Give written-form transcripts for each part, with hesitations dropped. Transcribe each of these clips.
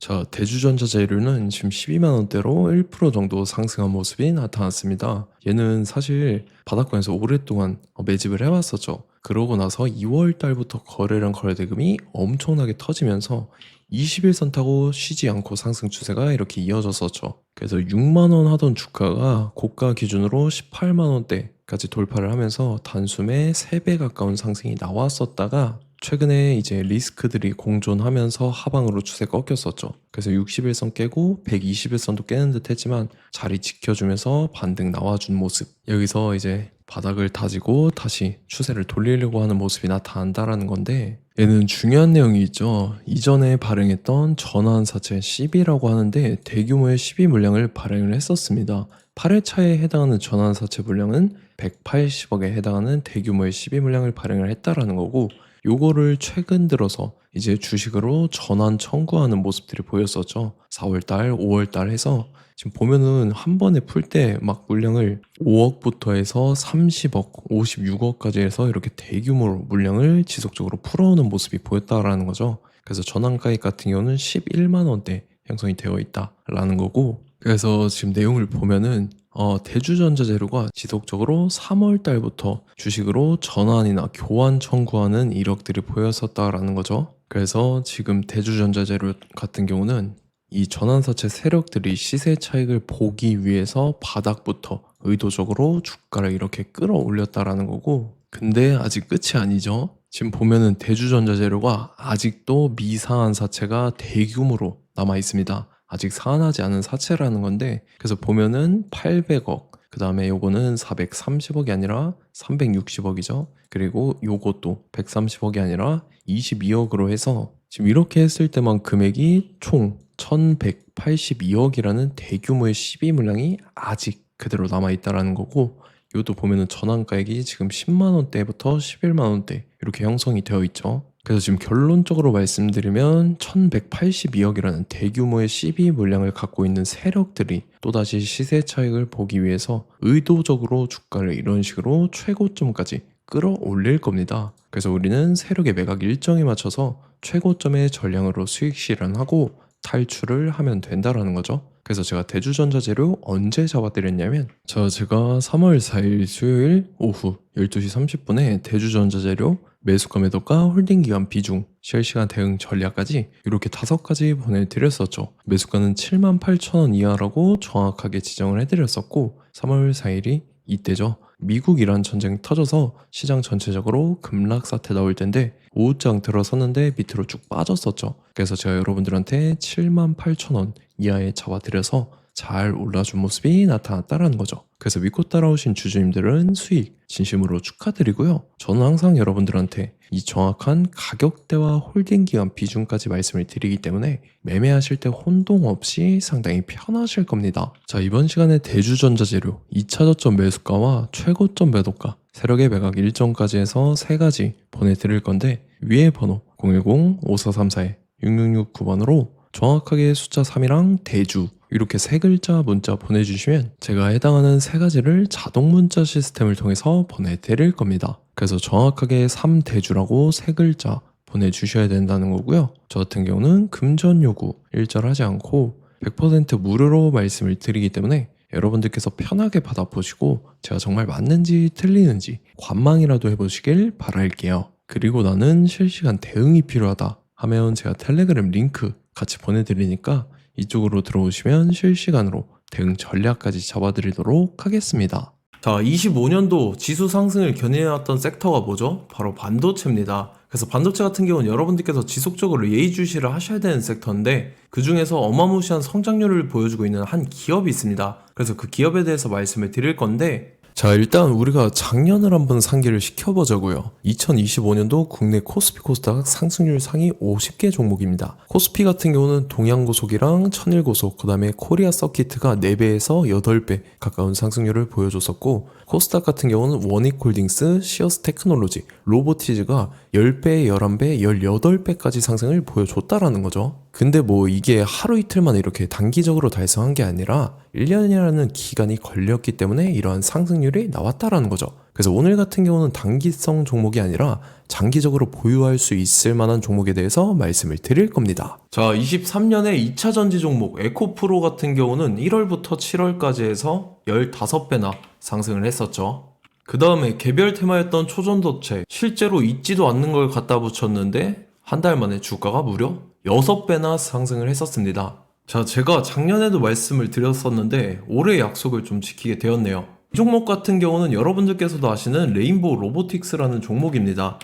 자, 대주전자재료는 지금 12만 원대로 1% 정도 상승한 모습이 나타났습니다. 얘는 사실 바닥권에서 오랫동안 매집을 해왔었죠. 그러고 나서 2월 달부터 거래량 거래대금이 엄청나게 터지면서 21선 타고 쉬지 않고 상승 추세가 이렇게 이어졌었죠. 그래서 6만 원 하던 주가가 고가 기준으로 18만 원대까지 돌파를 하면서 단숨에 3배 가까운 상승이 나왔었다가 최근에 이제 리스크들이 공존하면서 하방으로 추세 꺾였었죠. 그래서 61선 깨고 121선도 깨는 듯 했지만 자리 지켜주면서 반등 나와준 모습. 여기서 이제 바닥을 다지고 다시 추세를 돌리려고 하는 모습이 나타난다라는 건데, 얘는 중요한 내용이 있죠. 이전에 발행했던 전환사채 CB라고 하는데 대규모의 CB 물량을 발행을 했었습니다. 8회차에 해당하는 전환사채 물량은 180억에 해당하는 대규모의 CB 물량을 발행을 했다라는 거고, 요거를 최근 들어서 이제 주식으로 전환 청구하는 모습들이 보였었죠. 4월달, 5월달 해서 지금 보면은 한 번에 풀 때 막 물량을 5억부터 해서 30억, 56억까지 해서 이렇게 대규모로 물량을 지속적으로 풀어오는 모습이 보였다라는 거죠. 그래서 전환가액 같은 경우는 11만 원대 형성이 되어 있다라는 거고, 그래서 지금 내용을 보면은 대주전자재료가 지속적으로 3월 달부터 주식으로 전환이나 교환 청구하는 이력들이 보였었다라는 거죠. 그래서 지금 대주전자재료 같은 경우는 이 전환사채 세력들이 시세 차익을 보기 위해서 바닥부터 의도적으로 주가를 이렇게 끌어올렸다라는 거고, 근데 아직 끝이 아니죠. 지금 보면은 대주전자재료가 아직도 미상한 사채가 대규모로 남아 있습니다. 아직 상환하지 않은 사채라는 건데, 그래서 보면은 800억, 그 다음에 요거는 430억이 아니라 360억이죠. 그리고 요것도 130억이 아니라 22억으로 해서 지금 이렇게 했을 때만 금액이 총 1182억이라는 대규모의 시비 물량이 아직 그대로 남아있다라는 거고, 이것도 보면은 전환가액이 지금 10만 원대부터 11만 원대 이렇게 형성이 되어 있죠. 그래서 지금 결론적으로 말씀드리면 1182억이라는 대규모의 CB 물량을 갖고 있는 세력들이 또다시 시세 차익을 보기 위해서 의도적으로 주가를 이런 식으로 최고점까지 끌어올릴 겁니다. 그래서 우리는 세력의 매각 일정에 맞춰서 최고점의 전량으로 수익 실현하고 탈출을 하면 된다라는 거죠. 그래서 제가 대주전자재료 언제 잡아드렸냐면, 제가 3월 4일 수요일 오후 12시 30분에 대주전자재료 매수가 매도가 홀딩기간 비중 실시간 대응 전략까지 이렇게 5가지 보내드렸었죠. 매수가는 78,000원 이하라고 정확하게 지정을 해드렸었고, 3월 4일이 이때죠. 미국 이란 전쟁 터져서 시장 전체적으로 급락 사태 나올 텐데 오후장 들어섰는데 밑으로 쭉 빠졌었죠. 그래서 제가 여러분들한테 78,000원 이하에 잡아드려서 잘 올라준 모습이 나타났다라는 거죠. 그래서 믿고 따라오신 주주님들은 수익 진심으로 축하드리고요. 저는 항상 여러분들한테 이 정확한 가격대와 홀딩 기간 비중까지 말씀을 드리기 때문에 매매하실 때 혼동 없이 상당히 편하실 겁니다. 자, 이번 시간에 대주전자재료 2차 저점 매수가와 최고점 매도가, 세력의 매각 일정까지 해서 3가지 보내드릴 건데, 위에 번호 010-5434-6669번으로 정확하게 숫자 3이랑 대주 이렇게 3글자 문자 보내주시면 제가 해당하는 3가지를 자동 문자 시스템을 통해서 보내드릴 겁니다. 그래서 정확하게 3대주라고 3글자 보내주셔야 된다는 거고요. 저 같은 경우는 금전 요구 일절하지 않고 100% 무료로 말씀을 드리기 때문에 여러분들께서 편하게 받아보시고 제가 정말 맞는지 틀리는지 관망이라도 해보시길 바랄게요. 그리고 나는 실시간 대응이 필요하다 하면 제가 텔레그램 링크 같이 보내드리니까 이쪽으로 들어오시면 실시간으로 대응 전략까지 잡아드리도록 하겠습니다. 자, 25년도 지수 상승을 견인해왔던 섹터가 뭐죠? 바로 반도체입니다. 그래서 반도체 같은 경우는 여러분들께서 지속적으로 예의주시를 하셔야 되는 섹터인데, 그 중에서 어마무시한 성장률을 보여주고 있는 한 기업이 있습니다. 그래서 그 기업에 대해서 말씀을 드릴 건데, 자, 일단 우리가 작년을 한번 상기를 시켜보자고요. 2025년도 국내 코스피 코스닥 상승률 상위 50개 종목입니다. 코스피 같은 경우는 동양고속이랑 천일고속, 그 다음에 코리아 서키트가 4배에서 8배 가까운 상승률을 보여줬었고, 코스닥 같은 경우는 원익홀딩스, 시어스 테크놀로지, 로보티즈가 10배, 11배, 18배까지 상승을 보여줬다라는 거죠. 근데 뭐 이게 하루 이틀 만에 이렇게 단기적으로 달성한 게 아니라 1년이라는 기간이 걸렸기 때문에 이러한 상승률이 나왔다라는 거죠. 그래서 오늘 같은 경우는 단기성 종목이 아니라 장기적으로 보유할 수 있을 만한 종목에 대해서 말씀을 드릴 겁니다. 자, 23년에 2차 전지 종목 에코프로 같은 경우는 1월부터 7월까지 해서 15배나 상승을 했었죠. 그 다음에 개별 테마였던 초전도체, 실제로 있지도 않는 걸 갖다 붙였는데 한 달 만에 주가가 무려 6배나 상승을 했었습니다. 자, 제가 작년에도 말씀을 드렸었는데 올해 약속을 좀 지키게 되었네요. 이 종목 같은 경우는 여러분들께서도 아시는 레인보우 로보틱스라는 종목입니다.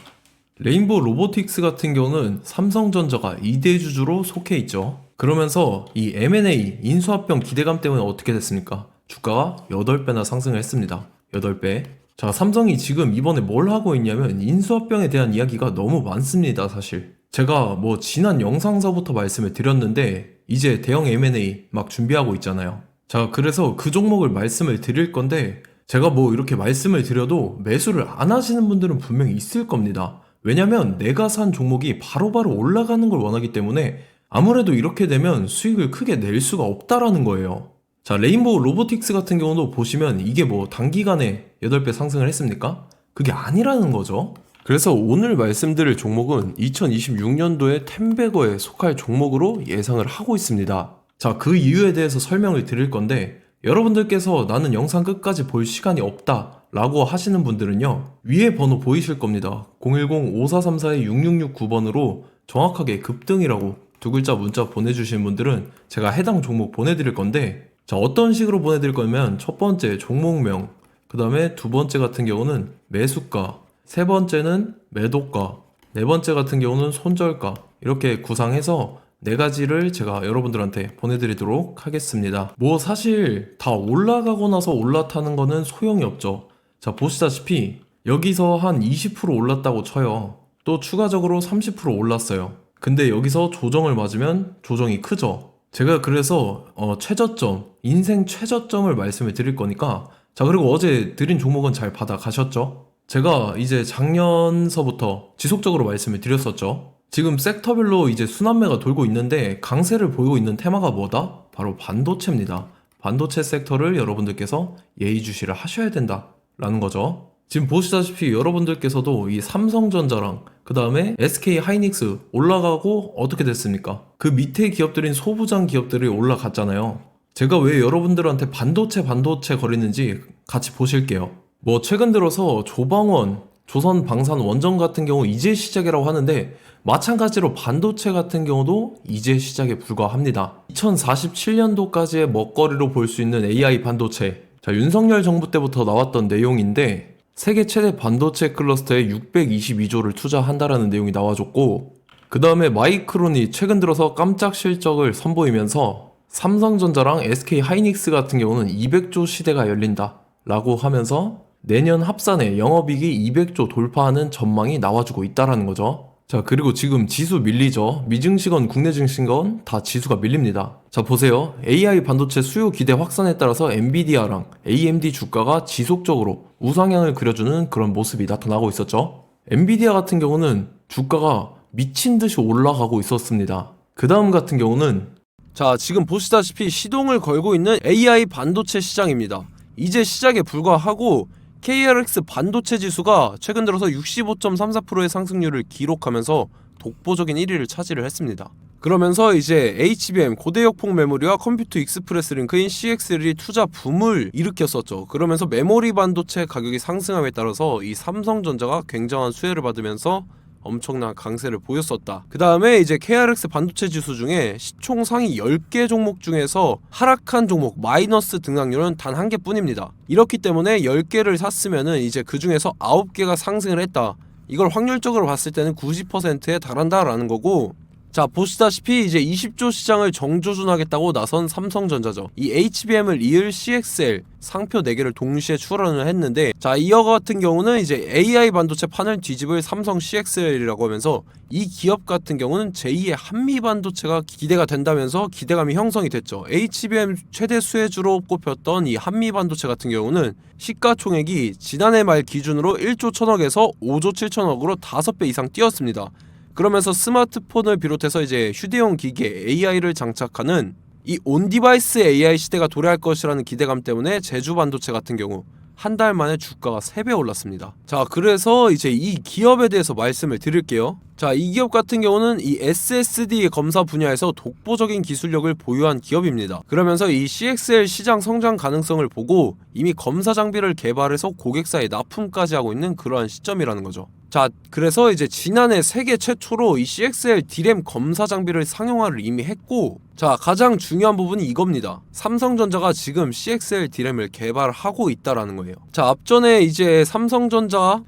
레인보우 로보틱스 같은 경우는 삼성전자가 2대 주주로 속해 있죠. 그러면서 이 M&A 인수합병 기대감 때문에 어떻게 됐습니까? 주가가 8배나 상승을 했습니다. 8배. 자, 삼성이 지금 이번에 뭘 하고 있냐면 인수합병에 대한 이야기가 너무 많습니다, 사실. 제가 뭐 지난 영상서부터 말씀을 드렸는데 이제 대형 M&A 막 준비하고 있잖아요. 자, 그래서 그 종목을 말씀을 드릴 건데 제가 뭐 이렇게 말씀을 드려도 매수를 안 하시는 분들은 분명히 있을 겁니다. 왜냐면 내가 산 종목이 바로바로 올라가는 걸 원하기 때문에 아무래도 이렇게 되면 수익을 크게 낼 수가 없다라는 거예요. 자, 레인보우 로보틱스 같은 경우도 보시면 이게 뭐 단기간에 8배 상승을 했습니까? 그게 아니라는 거죠. 그래서 오늘 말씀드릴 종목은 2026년도에 템베거에 속할 종목으로 예상을 하고 있습니다. 자, 그 이유에 대해서 설명을 드릴 건데 여러분들께서 나는 영상 끝까지 볼 시간이 없다 라고 하시는 분들은요, 위에 번호 보이실 겁니다. 010-5434-6669번으로 정확하게 급등이라고 두 글자 문자 보내주신 분들은 제가 해당 종목 보내드릴 건데, 자, 어떤 식으로 보내드릴 거냐면 첫 번째 종목명, 그 다음에 두 번째 같은 경우는 매수가, 세 번째는 매도가, 네 번째 같은 경우는 손절가, 이렇게 구상해서 네 가지를 제가 여러분들한테 보내드리도록 하겠습니다. 뭐 사실 다 올라가고 나서 올라타는 거는 소용이 없죠. 자, 보시다시피 여기서 한 20% 올랐다고 쳐요. 또 추가적으로 30% 올랐어요. 근데 여기서 조정을 맞으면 조정이 크죠. 제가 그래서 최저점, 인생 최저점을 말씀을 드릴 거니까, 자, 그리고 어제 드린 종목은 잘 받아가셨죠? 제가 이제 작년서부터 지속적으로 말씀을 드렸었죠. 지금 섹터별로 이제 순환매가 돌고 있는데 강세를 보이고 있는 테마가 뭐다? 바로 반도체입니다. 반도체 섹터를 여러분들께서 예의주시를 하셔야 된다라는 거죠. 지금 보시다시피 여러분들께서도 이 삼성전자랑 그 다음에 SK 하이닉스 올라가고 어떻게 됐습니까? 그 밑에 기업들인 소부장 기업들이 올라갔잖아요. 제가 왜 여러분들한테 반도체 거리는지 같이 보실게요. 뭐 최근 들어서 조방원, 조선방산원전 같은 경우 이제 시작이라고 하는데 마찬가지로 반도체 같은 경우도 이제 시작에 불과합니다. 2047년도까지의 먹거리로 볼 수 있는 AI 반도체. 자, 윤석열 정부 때부터 나왔던 내용인데 세계 최대 반도체 클러스터에 622조를 투자한다라는 내용이 나와줬고, 그 다음에 마이크론이 최근 들어서 깜짝 실적을 선보이면서 삼성전자랑 SK 하이닉스 같은 경우는 200조 시대가 열린다 라고 하면서 내년 합산에 영업이익이 200조 돌파하는 전망이 나와주고 있다라는 거죠. 자, 그리고 지금 지수 밀리죠. 미증시건 국내 증시건 다 지수가 밀립니다. 자, 보세요. AI 반도체 수요 기대 확산에 따라서 엔비디아랑 AMD 주가가 지속적으로 우상향을 그려주는 그런 모습이 나타나고 있었죠. 엔비디아 같은 경우는 주가가 미친 듯이 올라가고 있었습니다. 그 다음 같은 경우는, 자, 지금 보시다시피 시동을 걸고 있는 AI 반도체 시장입니다. 이제 시작에 불과하고 KRX 반도체 지수가 최근 들어서 65.34%의 상승률을 기록하면서 독보적인 1위를 차지를 했습니다. 그러면서 이제 HBM 고대역폭 메모리와 컴퓨터 익스프레스 링크인 CXL이 투자 붐을 일으켰었죠. 그러면서 메모리 반도체 가격이 상승함에 따라서 이 삼성전자가 굉장한 수혜를 받으면서 엄청난 강세를 보였었다. 그 다음에 이제 KRX 반도체 지수 중에 시총 상위 10개 종목 중에서 하락한 종목 마이너스 등락률은 단 1개 뿐입니다. 이렇기 때문에 10개를 샀으면은 이제 그 중에서 9개가 상승을 했다. 이걸 확률적으로 봤을 때는 90%에 달한다라는 거고, 자, 보시다시피 이제 20조 시장을 정조준하겠다고 나선 삼성전자죠. 이 HBM을 이을 CXL 상표 4개를 동시에 출원을 했는데, 자, 이어 같은 경우는 이제 AI 반도체 판을 뒤집을 삼성 CXL이라고 하면서 이 기업 같은 경우는 제2의 한미 반도체가 기대가 된다면서 기대감이 형성이 됐죠. HBM 최대 수혜주로 꼽혔던 이 한미 반도체 같은 경우는 시가총액이 지난해 말 기준으로 1조 1000억에서 5조 7천억으로 5배 이상 뛰었습니다. 그러면서 스마트폰을 비롯해서 이제 휴대용 기기에 AI를 장착하는 이 온디바이스 AI 시대가 도래할 것이라는 기대감 때문에 제주 반도체 같은 경우 한 달 만에 주가가 3배 올랐습니다. 자, 그래서 이제 이 기업에 대해서 말씀을 드릴게요. 자, 이 기업 같은 경우는 이 SSD 검사 분야에서 독보적인 기술력을 보유한 기업입니다. 그러면서 이 CXL 시장 성장 가능성을 보고 이미 검사 장비를 개발해서 고객사에 납품까지 하고 있는 그러한 시점이라는 거죠. 자, 그래서 이제 지난해 세계 최초로 이 CXL D램 검사 장비를 상용화를 이미 했고, 자, 가장 중요한 부분이 이겁니다. 삼성전자가 지금 CXL D램을 개발하고 있다라는 거예요. 자, 앞전에 이제 삼성전자가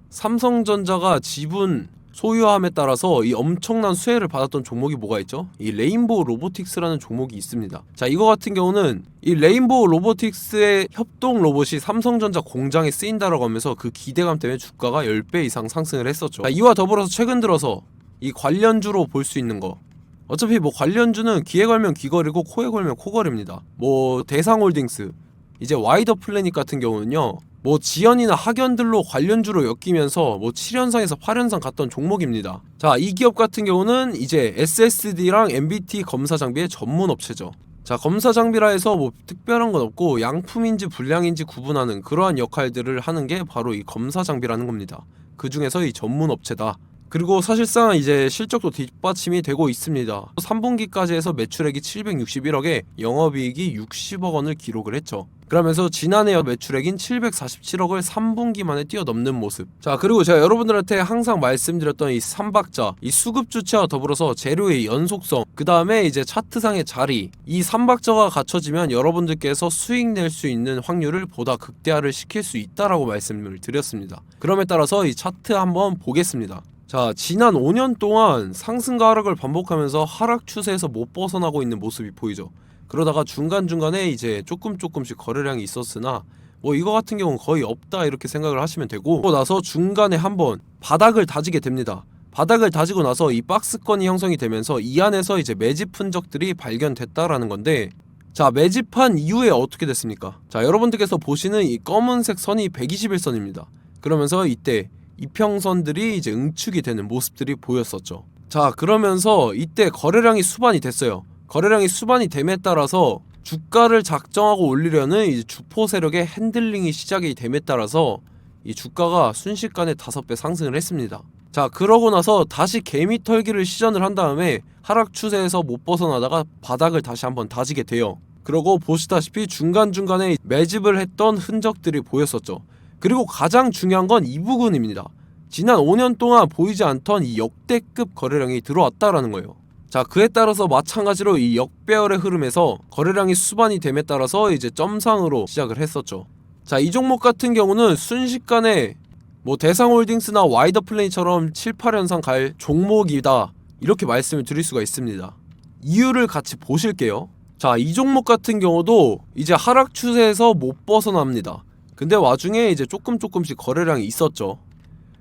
지분 소유함에 따라서 이 엄청난 수혜를 받았던 종목이 뭐가 있죠? 이 레인보우 로보틱스라는 종목이 있습니다. 자, 이거 같은 경우는 이 레인보우 로보틱스의 협동 로봇이 삼성전자 공장에 쓰인다라고 하면서 그 기대감 때문에 주가가 10배 이상 상승을 했었죠. 자, 이와 더불어서 최근 들어서 이 관련주로 볼 수 있는 거, 어차피 뭐 관련주는 귀에 걸면 귀걸이고 코에 걸면 코걸입니다. 뭐 대상홀딩스, 이제 와이더 플래닛 같은 경우는요, 뭐 지연이나 학연들로 관련주로 엮이면서 뭐 7연상에서 8연상 갔던 종목입니다. 자, 이 기업 같은 경우는 이제 SSD랑 MBT 검사 장비의 전문 업체죠. 자, 검사 장비라 해서 뭐 특별한 건 없고 양품인지 불량인지 구분하는 그러한 역할들을 하는 게 바로 이 검사 장비라는 겁니다. 그 중에서 이 전문 업체다. 그리고 사실상 이제 실적도 뒷받침이 되고 있습니다. 3분기까지 해서 매출액이 761억에 영업이익이 60억 원을 기록을 했죠. 그러면서 지난해 매출액인 747억을 3분기 만에 뛰어넘는 모습. 자, 그리고 제가 여러분들한테 항상 말씀드렸던 이 3박자, 이 수급 주체와 더불어서 재료의 연속성, 그 다음에 이제 차트상의 자리, 이 3박자가 갖춰지면 여러분들께서 수익 낼 수 있는 확률을 보다 극대화를 시킬 수 있다라고 말씀을 드렸습니다. 그럼에 따라서 이 차트 한번 보겠습니다. 자, 지난 5년 동안 상승과 하락을 반복하면서 하락 추세에서 못 벗어나고 있는 모습이 보이죠. 그러다가 중간중간에 이제 조금씩 거래량이 있었으나 뭐 이거 같은 경우는 거의 없다 이렇게 생각을 하시면 되고, 그러고 나서 중간에 한번 바닥을 다지게 됩니다. 바닥을 다지고 나서 이 박스권이 형성이 되면서 이 안에서 이제 매집 흔적들이 발견됐다라는 건데, 자, 매집한 이후에 어떻게 됐습니까? 자, 여러분들께서 보시는 이 검은색 선이 121선입니다. 그러면서 이때 이평선들이 이제 응축이 되는 모습들이 보였었죠. 자, 그러면서 이때 거래량이 수반이 됐어요. 거래량이 수반이 됨에 따라서 주가를 작정하고 올리려는 이제 주포 세력의 핸들링이 시작이 됨에 따라서 이 주가가 순식간에 5배 상승을 했습니다. 자, 그러고 나서 다시 개미 털기를 시전을 한 다음에 하락 추세에서 못 벗어나다가 바닥을 다시 한번 다지게 돼요. 그러고 보시다시피 중간중간에 매집을 했던 흔적들이 보였었죠. 그리고 가장 중요한 건 이 부분입니다. 지난 5년 동안 보이지 않던 이 역대급 거래량이 들어왔다라는 거예요. 자, 그에 따라서 마찬가지로 이 역배열의 흐름에서 거래량이 수반이 됨에 따라서 이제 점상으로 시작을 했었죠. 자, 이 종목 같은 경우는 순식간에 뭐 대상홀딩스나 와이더 플레이처럼 7, 8연상 갈 종목이다 이렇게 말씀을 드릴 수가 있습니다. 이유를 같이 보실게요. 자, 이 종목 같은 경우도 이제 하락 추세에서 못 벗어납니다. 근데 와중에 이제 조금씩 거래량이 있었죠.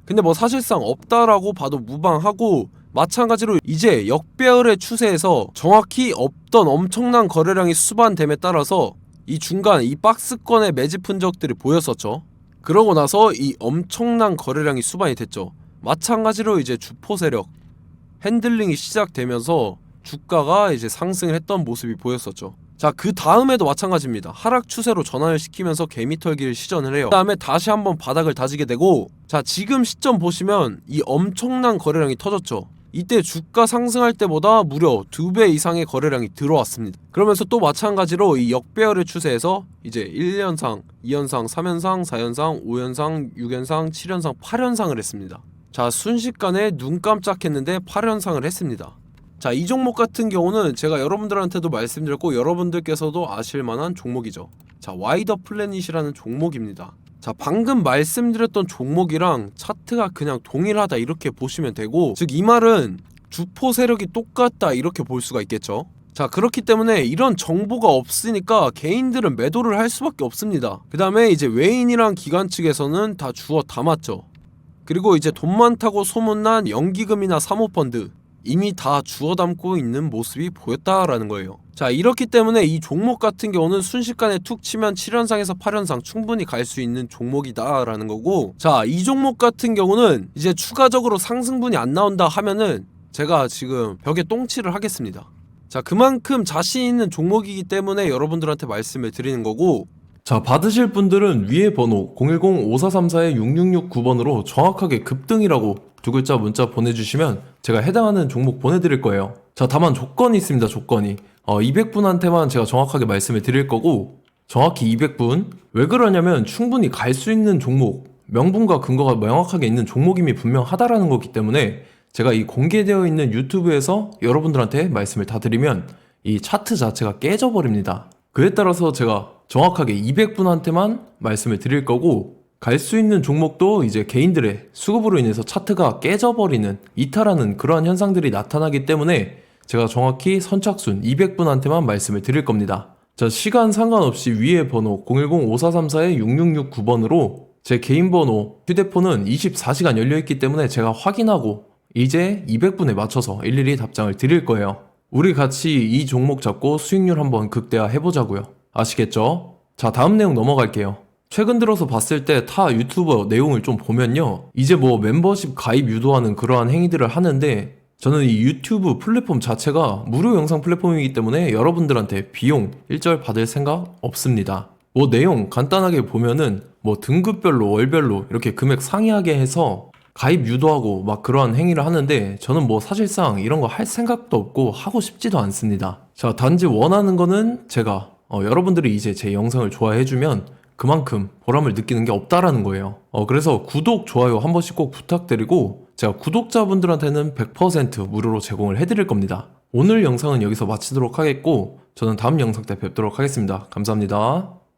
근데 뭐 사실상 없다라고 봐도 무방하고, 마찬가지로 이제 역배열의 추세에서 정확히 없던 엄청난 거래량이 수반됨에 따라서 이 중간 이 박스권의 매집 흔적들이 보였었죠. 그러고 나서 이 엄청난 거래량이 수반이 됐죠. 마찬가지로 이제 주포 세력 핸들링이 시작되면서 주가가 이제 상승을 했던 모습이 보였었죠. 자, 그 다음에도 마찬가지입니다. 하락 추세로 전환을 시키면서 개미털기를 시전을 해요. 그 다음에 다시 한번 바닥을 다지게 되고, 자, 지금 시점 보시면 이 엄청난 거래량이 터졌죠. 이때 주가 상승할 때보다 무려 2배 이상의 거래량이 들어왔습니다. 그러면서 또 마찬가지로 이 역배열의 추세에서 이제 1연상, 2연상, 3연상, 4연상, 5연상, 6연상, 7연상, 8연상을 했습니다. 자, 순식간에 눈 깜짝했는데 8연상을 했습니다. 자, 이 종목 같은 경우는 제가 여러분들한테도 말씀드렸고 여러분들께서도 아실만한 종목이죠. 자, 와이더 플래닛이라는 종목입니다. 자, 방금 말씀드렸던 종목이랑 차트가 그냥 동일하다 이렇게 보시면 되고, 즉 이 말은 주포 세력이 똑같다 이렇게 볼 수가 있겠죠. 자, 그렇기 때문에 이런 정보가 없으니까 개인들은 매도를 할 수밖에 없습니다. 그 다음에 이제 외인이랑 기관 측에서는 다 주워 담았죠. 그리고 이제 돈 많다고 소문난 연기금이나 사모펀드 이미 다 주워 담고 있는 모습이 보였다라는 거예요. 자, 이렇기 때문에 이 종목 같은 경우는 순식간에 툭 치면 7연상에서 8연상 충분히 갈 수 있는 종목이다 라는 거고, 자, 이 종목 같은 경우는 이제 추가적으로 상승분이 안 나온다 하면은 제가 지금 벽에 똥칠을 하겠습니다. 자, 그만큼 자신 있는 종목이기 때문에 여러분들한테 말씀을 드리는 거고, 자, 받으실 분들은 위에 번호 010-5434-6669번으로 정확하게 급등이라고 두 글자 문자 보내주시면 제가 해당하는 종목 보내드릴 거예요. 자, 다만 조건이 있습니다. 조건이 200분한테만 제가 정확하게 말씀을 드릴 거고, 정확히 200분. 왜 그러냐면 충분히 갈 수 있는 종목, 명분과 근거가 명확하게 있는 종목임이 분명하다라는 거기 때문에 제가 이 공개되어 있는 유튜브에서 여러분들한테 말씀을 다 드리면 이 차트 자체가 깨져버립니다. 그에 따라서 제가 정확하게 200분한테만 말씀을 드릴 거고, 갈 수 있는 종목도 이제 개인들의 수급으로 인해서 차트가 깨져버리는, 이탈하는 그러한 현상들이 나타나기 때문에 제가 정확히 선착순 200분한테만 말씀을 드릴 겁니다. 자, 시간 상관없이 위에 번호 010-5434-6669번으로 제 개인 번호, 휴대폰은 24시간 열려있기 때문에 제가 확인하고 이제 200분에 맞춰서 일일이 답장을 드릴 거예요. 우리 같이 이 종목 잡고 수익률 한번 극대화 해보자고요. 아시겠죠? 자, 다음 내용 넘어갈게요. 최근 들어서 봤을 때 타 유튜버 내용을 좀 보면요, 이제 뭐 멤버십 가입 유도하는 그러한 행위들을 하는데, 저는 이 유튜브 플랫폼 자체가 무료 영상 플랫폼이기 때문에 여러분들한테 비용 일절 받을 생각 없습니다. 뭐 내용 간단하게 보면은 뭐 등급별로 월별로 이렇게 금액 상이하게 해서 가입 유도하고 막 그러한 행위를 하는데, 저는 뭐 사실상 이런 거 할 생각도 없고 하고 싶지도 않습니다. 자, 단지 원하는 거는 제가 여러분들이 이제 제 영상을 좋아해주면 그만큼 보람을 느끼는 게 없다라는 거예요. 그래서 구독, 좋아요 한 번씩 꼭 부탁드리고, 제가 구독자분들한테는 100% 무료로 제공을 해드릴 겁니다. 오늘 영상은 여기서 마치도록 하겠고, 저는 다음 영상 때 뵙도록 하겠습니다. 감사합니다.